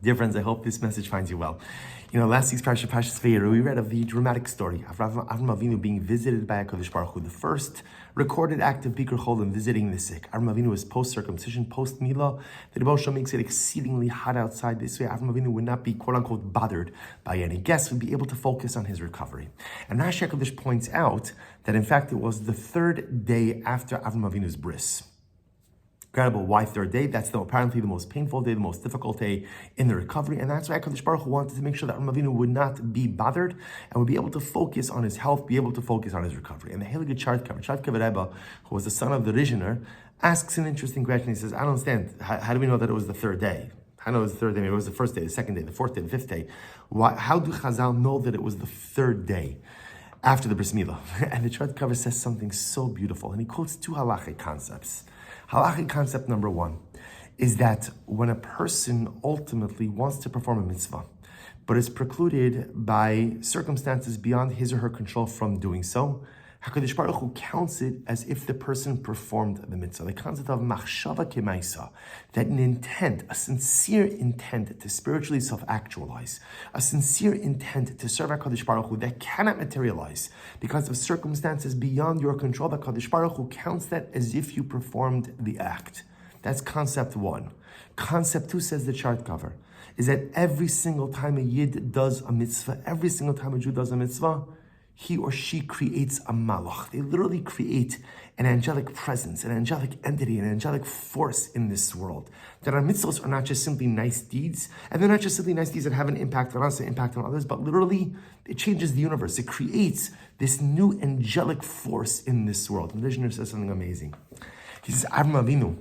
Dear friends, I hope this message finds you well. Last week's Parashas Vayera, we read of the dramatic story of Avram Avinu being visited by HaKadosh Baruch Hu, the first recorded act of Bikur Cholim, visiting the sick. Avram Avinu was post-circumcision, post-Milah. The Rebbe Shlomo makes it exceedingly hot outside. This way, Avram Avinu would not be, quote-unquote, bothered by any guests, would be able to focus on his recovery. And Rashi HaKadosh points out that, in fact, it was the third day after Avram Avinu's bris. Incredible. Why third day? That's apparently the most painful day, the most difficult day in the recovery. And that's why HaKadosh Baruch Hu wanted to make sure that Avram Avinu would not be bothered and would be able to focus on his health, be able to focus on his recovery. And the Heilige Chart Rebbe, who was the son of the Rizhiner, asks an interesting question. He says, I don't understand. How do we know that it was the third day? I know it was the third day. Maybe it was the first day, the second day, the fourth day, the fifth day. How do Chazal know that it was the third day after the Bris Milah? And the Chart Cover says something so beautiful. And he quotes two halachic concepts. Halachic concept number one is that when a person ultimately wants to perform a mitzvah, but is precluded by circumstances beyond his or her control from doing so, HaKadosh Baruch Hu counts it as if the person performed the mitzvah. The concept of machshava kemaisa, that an intent, a sincere intent to spiritually self-actualize, a sincere intent to serve HaKadosh Baruch Hu that cannot materialize because of circumstances beyond your control, HaKadosh Baruch Hu counts that as if you performed the act. That's concept one. Concept two, says the chart cover, is that every single time a Yid does a mitzvah, every single time a Jew does a mitzvah, he or she creates a malach. They literally create an angelic presence, an angelic entity, an angelic force in this world. That our mitzvahs are not just simply nice deeds, and they're not just simply nice deeds that have an impact on us, an impact on others, but literally it changes the universe. It creates this new angelic force in this world. And the Rizhiner says something amazing. He says, Avram Avinu,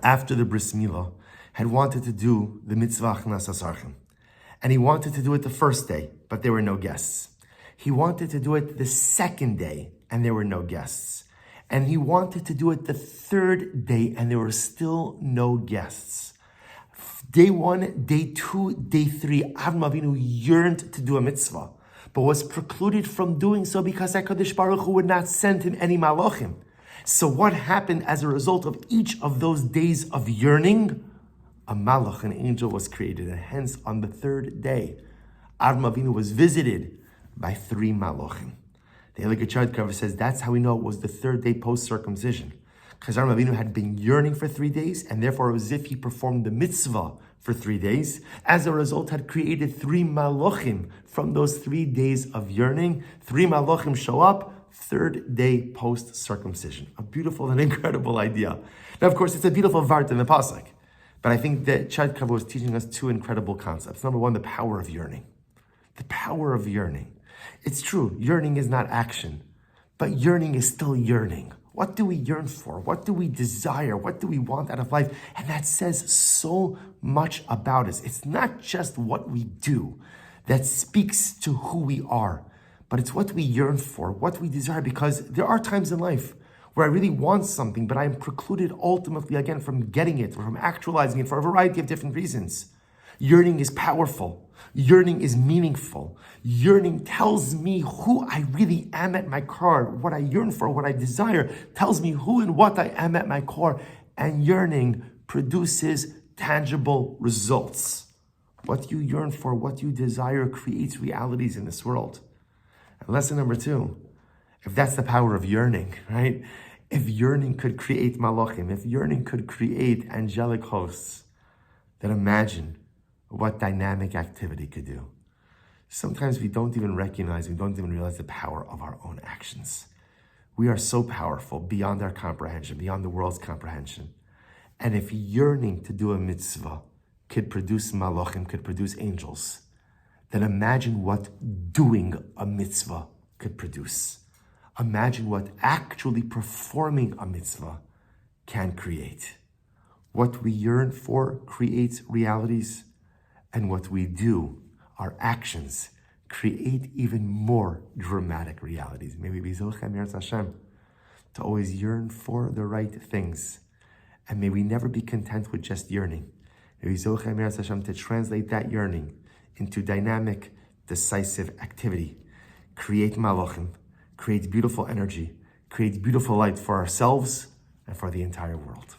after the Bris Milah, had wanted to do the mitzvah Achnas Asarchim. And he wanted to do it the first day, but there were no guests. He wanted to do it the second day, and there were no guests. And he wanted to do it the third day, and there were still no guests. Day one, day two, day three, Avram Avinu yearned to do a mitzvah, but was precluded from doing so because HaKadosh Baruch Hu would not send him any malachim. So what happened as a result of each of those days of yearning? A malach, an angel, was created, and hence on the third day, Avram Avinu was visited by three malachim. The Heilige Chart Cover says that's how we know it was the third day post-circumcision. Because Avram Avinu had been yearning for 3 days, and therefore it was as if he performed the mitzvah for 3 days. As a result, had created three malachim from those 3 days of yearning. Three malachim show up, third day post-circumcision. A beautiful and incredible idea. Now, of course, it's a beautiful vart in the pasuk, but I think that Chart Cover was teaching us two incredible concepts. Number one, the power of yearning. The power of yearning. It's true, yearning is not action, but yearning is still yearning. What do we yearn for? What do we desire? What do we want out of life? And that says so much about us. It's not just what we do that speaks to who we are, but it's what we yearn for, what we desire, because there are times in life where I really want something, but I am precluded ultimately, again, from getting it, or from actualizing it for a variety of different reasons. Yearning is powerful. Yearning is meaningful. Yearning tells me who I really am at my core. What I yearn for, what I desire, tells me who and what I am at my core. And yearning produces tangible results. What you yearn for, what you desire, creates realities in this world. And lesson number two, if that's the power of yearning, right? If yearning could create malachim, if yearning could create angelic hosts, then imagine what dynamic activity could do. Sometimes we don't even recognize, we don't even realize the power of our own actions. We are so powerful beyond our comprehension, beyond the world's comprehension. And if yearning to do a mitzvah could produce malachim, could produce angels, then imagine what doing a mitzvah could produce. Imagine what actually performing a mitzvah can create. What we yearn for creates realities, and what we do, our actions, create even more dramatic realities. May we be Zochem Yeretz Hashem to always yearn for the right things. And may we never be content with just yearning. May we Zochem Yeretz Hashem to translate that yearning into dynamic, decisive activity. Create malachim, create beautiful energy, create beautiful light for ourselves and for the entire world.